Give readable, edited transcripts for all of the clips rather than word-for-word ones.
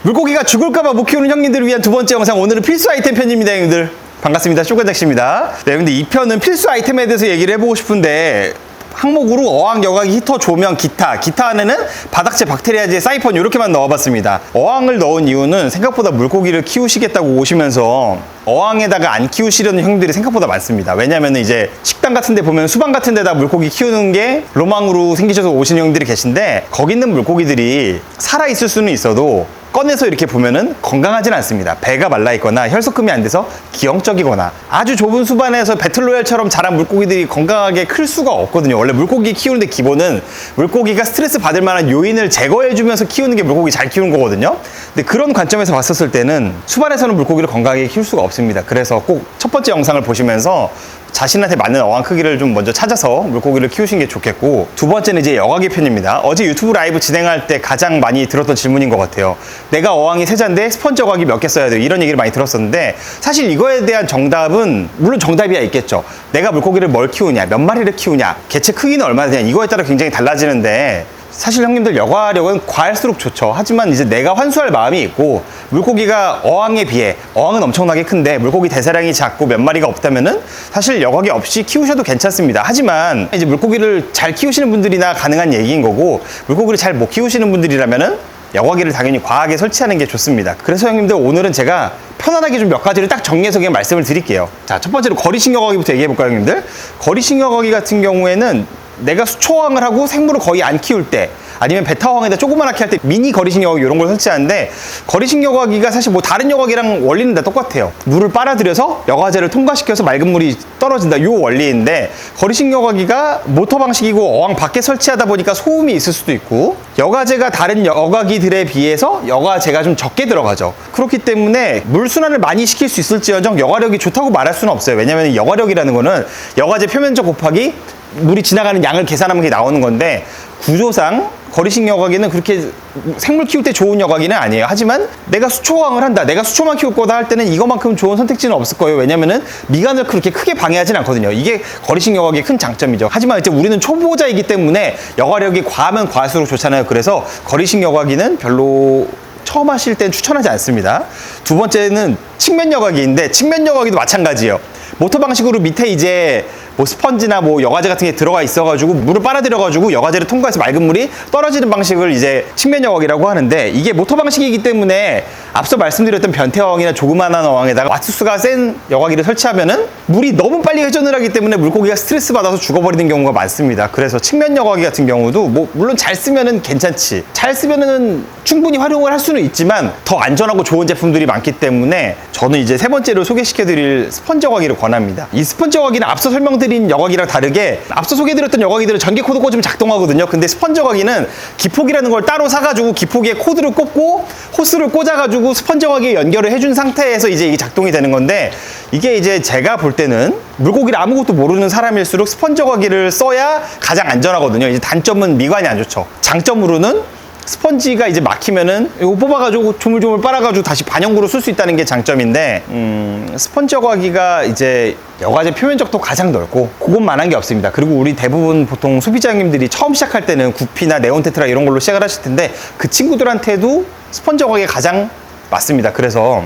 물고기가 죽을까봐 못 키우는 형님들을 위한 두 번째 영상, 오늘은 필수 아이템 편입니다. 형님들 반갑습니다. 쇼가작시입니다. 네, 근데 이 편은 필수 아이템에 대해서 얘기를 해보고 싶은데 항목으로 어항, 여과기, 히터, 조명, 기타 안에는 바닥재, 박테리아재, 사이폰 이렇게만 넣어봤습니다. 어항을 넣은 이유는 생각보다 물고기를 키우시겠다고 오시면서 어항에다가 안 키우시려는 형들이 생각보다 많습니다. 왜냐면 이제 식당 같은 데 보면 수방 같은 데다 물고기 키우는 게 로망으로 생기셔서 오시는 형들이 계신데, 거기 있는 물고기들이 살아있을 수는 있어도 꺼내서 이렇게 보면은 건강하진 않습니다. 배가 말라있거나 혈소금이 안 돼서 기형적이거나 아주 좁은 수반에서 배틀로얄처럼 자란 물고기들이 건강하게 클 수가 없거든요. 원래 물고기 키우는데 기본은 물고기가 스트레스 받을 만한 요인을 제거해주면서 키우는 게 물고기 잘 키우는 거거든요. 근데 그런 관점에서 봤었을 때는 수반에서는 물고기를 건강하게 키울 수가 없습니다. 그래서 꼭 첫 번째 영상을 보시면서 자신한테 맞는 어항 크기를 좀 먼저 찾아서 물고기를 키우시는 게 좋겠고, 두 번째는 이제 여과기 편입니다. 어제 유튜브 라이브 진행할 때 가장 많이 들었던 질문인 것 같아요. 내가 어항이 세자인데 스펀지 여과기 몇 개 써야 돼요? 이런 얘기를 많이 들었었는데, 사실 이거에 대한 정답은 물론 정답이야 있겠죠. 내가 물고기를 뭘 키우냐, 몇 마리를 키우냐, 개체 크기는 얼마나 되냐, 이거에 따라 굉장히 달라지는데, 사실 형님들 여과력은 과할수록 좋죠. 하지만 이제 내가 환수할 마음이 있고 물고기가 어항에 비해, 어항은 엄청나게 큰데 물고기 대사량이 작고 몇 마리가 없다면은 사실 여과기 없이 키우셔도 괜찮습니다. 하지만 이제 물고기를 잘 키우시는 분들이나 가능한 얘기인 거고, 물고기를 잘 못 키우시는 분들이라면은 여과기를 당연히 과하게 설치하는 게 좋습니다. 그래서 형님들 오늘은 제가 편안하게 좀 몇 가지를 딱 정리해서 그냥 말씀을 드릴게요. 자, 첫 번째로 거리식 여과기부터 얘기해 볼까요, 형님들? 거리식 여과기 같은 경우에는 내가 수초어항을 하고 생물을 거의 안 키울 때, 아니면 베타어항에다 조그만하게 할 때 미니 거리식 여과기 이런 걸 설치하는데, 거리식 여과기가 사실 뭐 다른 여과기랑 원리는 다 똑같아요. 물을 빨아들여서 여과제를 통과시켜서 맑은 물이 떨어진다, 이 원리인데, 거리식 여과기가 모터 방식이고 어항 밖에 설치하다 보니까 소음이 있을 수도 있고, 여과제가 다른 여과기들에 비해서 여과제가 좀 적게 들어가죠. 그렇기 때문에 물순환을 많이 시킬 수 있을지언정 여과력이 좋다고 말할 수는 없어요. 왜냐면 여과력이라는 거는 여과제 표면적 곱하기 물이 지나가는 양을 계산하면 그게 나오는 건데, 구조상 거리식 여과기는 그렇게 생물 키울 때 좋은 여과기는 아니에요. 하지만 내가 수초어항을 한다, 내가 수초만 키울 거다 할 때는 이거만큼 좋은 선택지는 없을 거예요. 왜냐면은 미간을 그렇게 크게 방해하진 않거든요. 이게 거리식 여과기의 큰 장점이죠. 하지만 이제 우리는 초보자이기 때문에 여과력이 과하면 과할수록 좋잖아요. 그래서 거리식 여과기는 별로 처음 하실 땐 추천하지 않습니다. 두 번째는 측면 여과기인데, 측면 여과기도 마찬가지예요. 모터 방식으로 밑에 이제 뭐 스펀지나 뭐 여과제 같은 게 들어가 있어가지고 물을 빨아들여가지고 여과제를 통과해서 맑은 물이 떨어지는 방식을 이제 측면 여과기라고 하는데, 이게 모터 방식이기 때문에 앞서 말씀드렸던 변태어항이나 조그만한 어항에다가 와트수가 센 여과기를 설치하면은 물이 너무 빨리 회전을 하기 때문에 물고기가 스트레스 받아서 죽어버리는 경우가 많습니다. 그래서 측면 여과기 같은 경우도 뭐 물론 잘 쓰면은 괜찮지, 잘 쓰면은 충분히 활용을 할 수는 있지만 더 안전하고 좋은 제품들이 많기 때문에 저는 이제 세 번째로 소개시켜드릴 스펀지 여과기를 권합니다. 이 스펀지 여과기는 앞서 설명드린 여과기랑 다르게, 앞서 소개해드렸던 여과기들은 전기 코드 꽂으면 작동하거든요. 근데 스펀지 여과기는 기폭이라는 걸 따로 사가지고 기폭에 코드를 꽂고 호스를 꽂아가지고 스펀지 여과기에 연결을 해준 상태에서 이제 이게 작동이 되는 건데, 이게 이제 제가 볼 때는 물고기를 아무것도 모르는 사람일수록 스펀지 여과기를 써야 가장 안전하거든요. 이제 단점은 미관이 안 좋죠. 장점으로는 스펀지가 이제 막히면은 이거 뽑아가지고 조물조물 빨아가지고 다시 반영구로 쓸 수 있다는 게 장점인데, 스펀지 여과기가 이제 여과제 표면적도 가장 넓고 그것만한 게 없습니다. 그리고 우리 대부분 보통 소비자님들이 처음 시작할 때는 구피나 네온테트라 이런 걸로 시작을 하실 텐데, 그 친구들한테도 스펀지 여과기가 가장 맞습니다. 그래서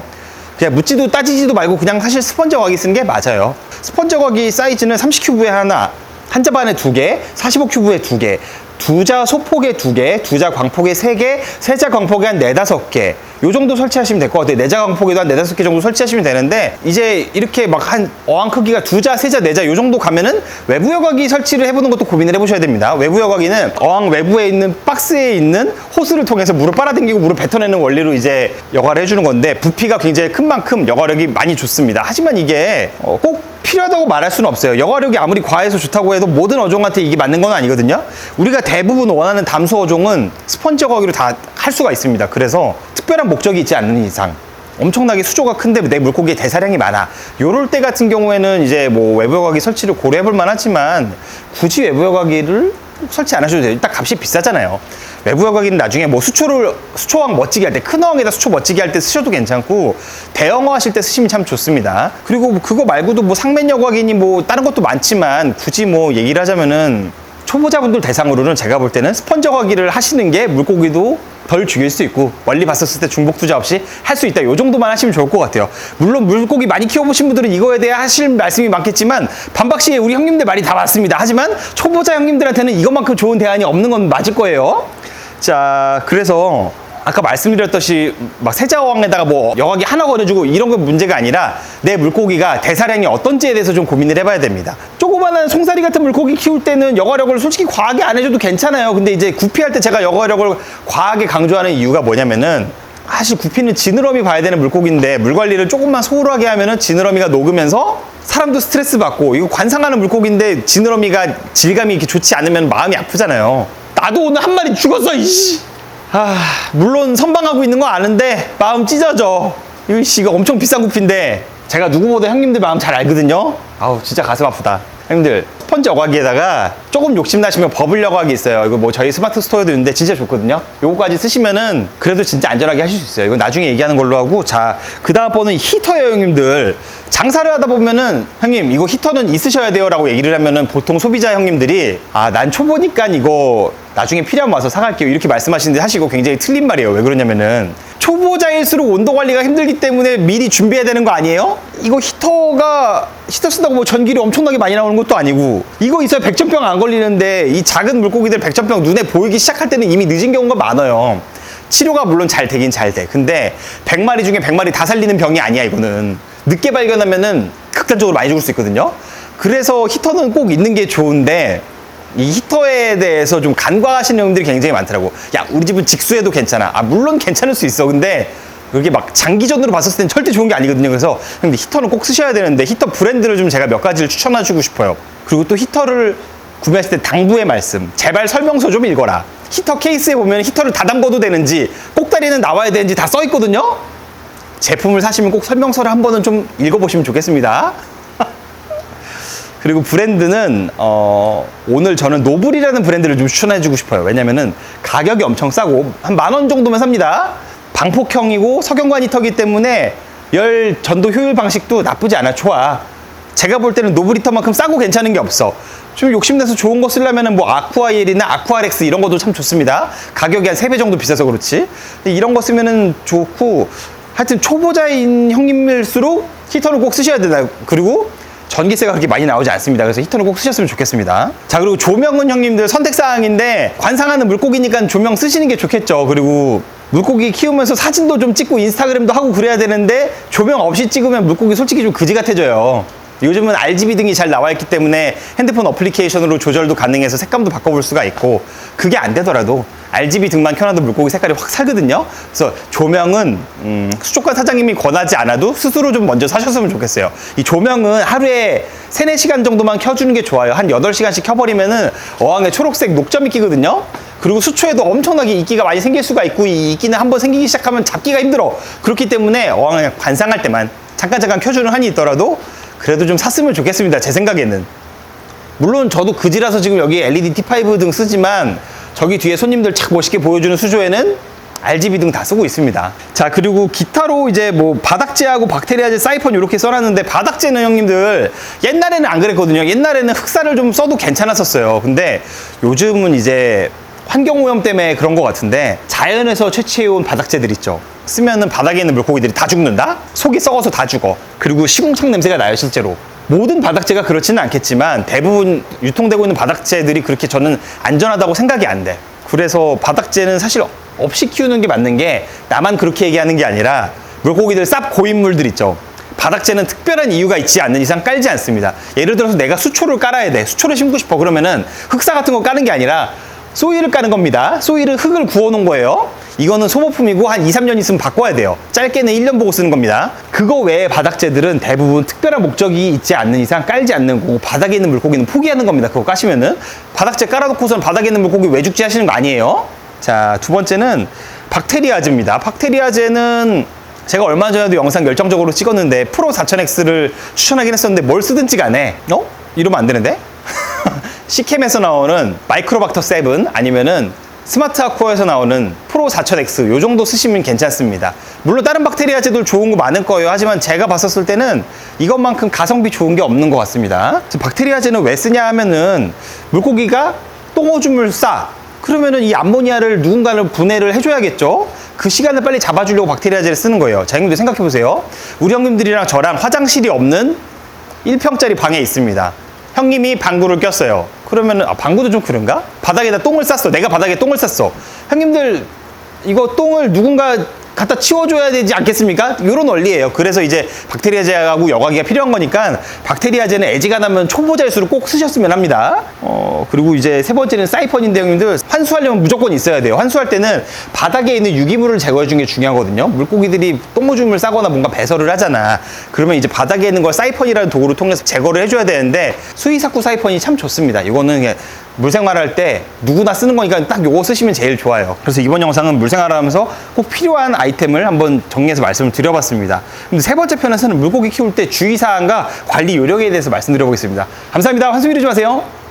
그냥 묻지도 따지지도 말고 그냥 사실 스펀지 여과기 쓰는 게 맞아요. 스펀지 여과기 사이즈는 30큐브에 하나, 한 자 반에 2개, 45큐브에 2개, 두자 소폭에 2개, 두자 광폭에 3개, 세자 광폭에 한 4-5개, 요 정도 설치하시면 될 것 같아요. 네자 광폭에도 한 4-5개 정도 설치하시면 되는데, 이제 이렇게 막 한 어항 크기가 두자, 세자, 네자 요 정도 가면은 외부 여과기 설치를 해보는 것도 고민을 해보셔야 됩니다. 외부 여과기는 어항 외부에 있는 박스에 있는 호스를 통해서 물을 빨아당기고 물을 뱉어내는 원리로 이제 여과를 해주는 건데, 부피가 굉장히 큰 만큼 여과력이 많이 좋습니다. 하지만 이게 꼭 필요하다고 말할 수는 없어요. 여과력이 아무리 과해서 좋다고 해도 모든 어종한테 이게 맞는 건 아니거든요. 우리가 대부분 원하는 담수 어종은 스펀지 여과기로 다 할 수가 있습니다. 그래서 특별한 목적이 있지 않는 이상, 엄청나게 수조가 큰데 내 물고기에 대사량이 많아, 요럴 때 같은 경우에는 이제 뭐 외부 여과기 설치를 고려해 볼 만하지만, 굳이 외부 여과기를 설치 안 하셔도 돼요. 일단 값이 비싸잖아요. 외부 여과기는 나중에 뭐 수초왕 멋지게 할 때, 큰 어항에다 수초 멋지게 할 때 쓰셔도 괜찮고, 대형어 하실 때 쓰시면 참 좋습니다. 그리고 뭐 그거 말고도 뭐 상면 여과기니 뭐 다른 것도 많지만, 굳이 뭐 얘기를 하자면은 초보자분들 대상으로는 제가 볼 때는 스펀지 여과기를 하시는 게 물고기도 덜 죽일 수 있고 멀리 봤었을 때 중복 투자 없이 할 수 있다. 요 정도만 하시면 좋을 것 같아요. 물론 물고기 많이 키워보신 분들은 이거에 대해 하실 말씀이 많겠지만 반박시에 우리 형님들 말이 다 맞습니다. 하지만 초보자 형님들한테는 이것만큼 좋은 대안이 없는 건 맞을 거예요. 자, 그래서 아까 말씀드렸듯이 막 세자어항에다가 뭐 여과기 하나 걸어주고 이런 건 문제가 아니라 내 물고기가 대사량이 어떤지에 대해서 좀 고민을 해봐야 됩니다. 조그마한 송사리 같은 물고기 키울 때는 여과력을 솔직히 과하게 안 해줘도 괜찮아요. 근데 이제 구피할 때 제가 여과력을 과하게 강조하는 이유가 뭐냐면은 사실 구피는 지느러미 봐야 되는 물고기인데 물 관리를 조금만 소홀하게 하면은 지느러미가 녹으면서 사람도 스트레스 받고, 이거 관상하는 물고기인데 지느러미가 질감이 이렇게 좋지 않으면 마음이 아프잖아요. 나도 오늘 한 마리 죽었어, 이씨. 물론 선방하고 있는 거 아는데 마음 찢어져. 이거 엄청 비싼 구피인데 제가 누구보다 형님들 마음 잘 알거든요. 아우, 진짜 가슴 아프다. 형님들, 스펀지 여과기에다가 조금 욕심나시면 버블 여과기 있어요. 이거 뭐 저희 스마트 스토어에도 있는데 진짜 좋거든요. 요거까지 쓰시면은 그래도 진짜 안전하게 하실 수 있어요. 이거 나중에 얘기하는 걸로 하고. 자, 그 다음 번은 히터예요, 형님들. 장사를 하다 보면은 형님 이거 히터는 있으셔야 돼요 라고 얘기를 하면은 보통 소비자 형님들이 난 초보니까 이거 나중에 필요하면 와서 사갈게요 이렇게 말씀하시는데 사실 이거 굉장히 틀린 말이에요. 왜 그러냐면은 초보자일수록 온도 관리가 힘들기 때문에 미리 준비해야 되는 거 아니에요? 이거 히터 쓴다고 뭐 전기료 엄청나게 많이 나오는 것도 아니고, 이거 있어야 백전병 안 걸리는데 이 작은 물고기들 백전병 눈에 보이기 시작할 때는 이미 늦은 경우가 많아요. 치료가 물론 잘 되긴 잘 돼. 근데 100마리 중에 100마리 다 살리는 병이 아니야. 이거는 늦게 발견하면은 극단적으로 많이 죽을 수 있거든요. 그래서 히터는 꼭 있는 게 좋은데 이 히터에 대해서 좀 간과하시는 분들이 굉장히 많더라고. 야, 우리 집은 직수해도 괜찮아. 물론 괜찮을 수 있어. 근데 그게 막 장기전으로 봤을 땐 절대 좋은 게 아니거든요. 그래서 근데 히터는 꼭 쓰셔야 되는데 히터 브랜드를 좀 제가 몇 가지를 추천해주고 싶어요. 그리고 또 히터를 구매했을 때 당부의 말씀, 제발 설명서 좀 읽어라. 히터 케이스에 보면 히터를 다 담궈도 되는지 꼭다리는 나와야 되는지 다 써 있거든요. 제품을 사시면 꼭 설명서를 한 번은 좀 읽어보시면 좋겠습니다. 그리고 브랜드는 오늘 저는 노블이라는 브랜드를 좀 추천해주고 싶어요. 왜냐면은 가격이 엄청 싸고 한 10,000원 정도면 삽니다. 방폭형이고 석영관 히터기 때문에 열 전도 효율 방식도 나쁘지 않아. 좋아. 제가 볼 때는 노블 히터만큼 싸고 괜찮은 게 없어. 좀 욕심내서 좋은 거 쓰려면은 뭐 아쿠아엘이나 아쿠아렉스 이런 것도 참 좋습니다. 가격이 한 3배 정도 비싸서 그렇지. 근데 이런 거 쓰면은 좋고, 하여튼 초보자인 형님일수록 히터는 꼭 쓰셔야 된다. 그리고 전기세가 그렇게 많이 나오지 않습니다. 그래서 히터는 꼭 쓰셨으면 좋겠습니다. 자, 그리고 조명은 형님들 선택사항인데 관상하는 물고기니까 조명 쓰시는 게 좋겠죠. 그리고 물고기 키우면서 사진도 좀 찍고 인스타그램도 하고 그래야 되는데 조명 없이 찍으면 물고기 솔직히 좀 그지 같아져요. 요즘은 RGB 등이 잘 나와 있기 때문에 핸드폰 어플리케이션으로 조절도 가능해서 색감도 바꿔볼 수가 있고, 그게 안 되더라도 RGB 등만 켜놔도 물고기 색깔이 확 살거든요. 그래서 조명은 수족관 사장님이 권하지 않아도 스스로 좀 먼저 사셨으면 좋겠어요. 이 조명은 하루에 3-4시간 정도만 켜주는 게 좋아요. 한 8시간씩 켜버리면은 어항에 초록색 녹점이 끼거든요. 그리고 수초에도 엄청나게 이끼가 많이 생길 수가 있고, 이 이끼는 한번 생기기 시작하면 잡기가 힘들어. 그렇기 때문에 어항을 관상할 때만 잠깐 켜주는 한이 있더라도 그래도 좀 샀으면 좋겠습니다. 제 생각에는. 물론 저도 그지라서 지금 여기 LED T5 등 쓰지만 저기 뒤에 손님들 착 멋있게 보여주는 수조에는 RGB 등 다 쓰고 있습니다. 자, 그리고 기타로 이제 뭐 바닥재하고 박테리아재 사이폰 이렇게 써놨는데, 바닥재는 형님들 옛날에는 안 그랬거든요. 옛날에는 흑사를 좀 써도 괜찮았었어요. 근데 요즘은 이제 환경오염 때문에 그런 것 같은데 자연에서 채취해온 바닥재들 있죠. 쓰면은 바닥에 있는 물고기들이 다 죽는다? 속이 썩어서 다 죽어. 그리고 시궁창 냄새가 나요, 실제로. 모든 바닥재가 그렇지는 않겠지만 대부분 유통되고 있는 바닥재들이 그렇게 저는 안전하다고 생각이 안 돼. 그래서 바닥재는 사실 없이 키우는 게 맞는 게, 나만 그렇게 얘기하는 게 아니라 물고기들 쌉 고인물들 있죠. 바닥재는 특별한 이유가 있지 않는 이상 깔지 않습니다. 예를 들어서 내가 수초를 깔아야 돼. 수초를 심고 싶어. 그러면은 흑사 같은 거 까는 게 아니라 소일을 까는 겁니다. 소일은 흙을 구워 놓은 거예요. 이거는 소모품이고 한 2-3년 있으면 바꿔야 돼요. 짧게는 1년 보고 쓰는 겁니다. 그거 외에 바닥재들은 대부분 특별한 목적이 있지 않는 이상 깔지 않는 거고, 바닥에 있는 물고기는 포기하는 겁니다. 그거 까시면은. 바닥재 깔아놓고선 바닥에 있는 물고기 왜 죽지 하시는 거 아니에요. 자, 두 번째는 박테리아재입니다. 박테리아재는 제가 얼마 전에도 영상 열정적으로 찍었는데 프로 4000X를 추천하긴 했었는데 뭘 쓰든지 간에 이러면 안 되는데? 시캠에서 나오는 마이크로박터 7 아니면은 스마트 아쿠아에서 나오는 프로 4000X 요 정도 쓰시면 괜찮습니다. 물론 다른 박테리아재들 좋은 거 많을 거예요. 하지만 제가 봤었을 때는 이것만큼 가성비 좋은 게 없는 것 같습니다. 박테리아재는 왜 쓰냐 하면은 물고기가 똥오줌을 싸. 그러면은 이 암모니아를 누군가는 분해를 해줘야겠죠? 그 시간을 빨리 잡아주려고 박테리아제를 쓰는 거예요. 자, 형님들 생각해보세요. 우리 형님들이랑 저랑 화장실이 없는 1평짜리 방에 있습니다. 형님이 방구를 꼈어요. 그러면은, 방구도 좀 그런가? 바닥에다 똥을 쌌어. 내가 바닥에 똥을 쌌어. 형님들, 이거 똥을 누군가 갖다 치워줘야 되지 않겠습니까? 이런 원리예요. 그래서 이제 박테리아제하고 여과기가 필요한 거니까 박테리아제는 애지간하면 초보자일수록 꼭 쓰셨으면 합니다. 그리고 이제 세 번째는 사이펀인데 형님들, 환수하려면 무조건 있어야 돼요. 환수할 때는 바닥에 있는 유기물을 제거해 주는 게 중요하거든요. 물고기들이 똥오줌을 싸거나 뭔가 배설을 하잖아. 그러면 이제 바닥에 있는 걸 사이펀이라는 도구를 통해서 제거를 해줘야 되는데, 수이사쿠 사이펀이 참 좋습니다. 이거는 그냥 물생활할 때 누구나 쓰는 거니까 딱 요거 쓰시면 제일 좋아요. 그래서 이번 영상은 물생활을 하면서 꼭 필요한 아이템을 한번 정리해서 말씀을 드려봤습니다. 근데 세 번째 편에서는 물고기 키울 때 주의사항과 관리 요령에 대해서 말씀드려보겠습니다. 감사합니다. 환수미리 좀 하세요.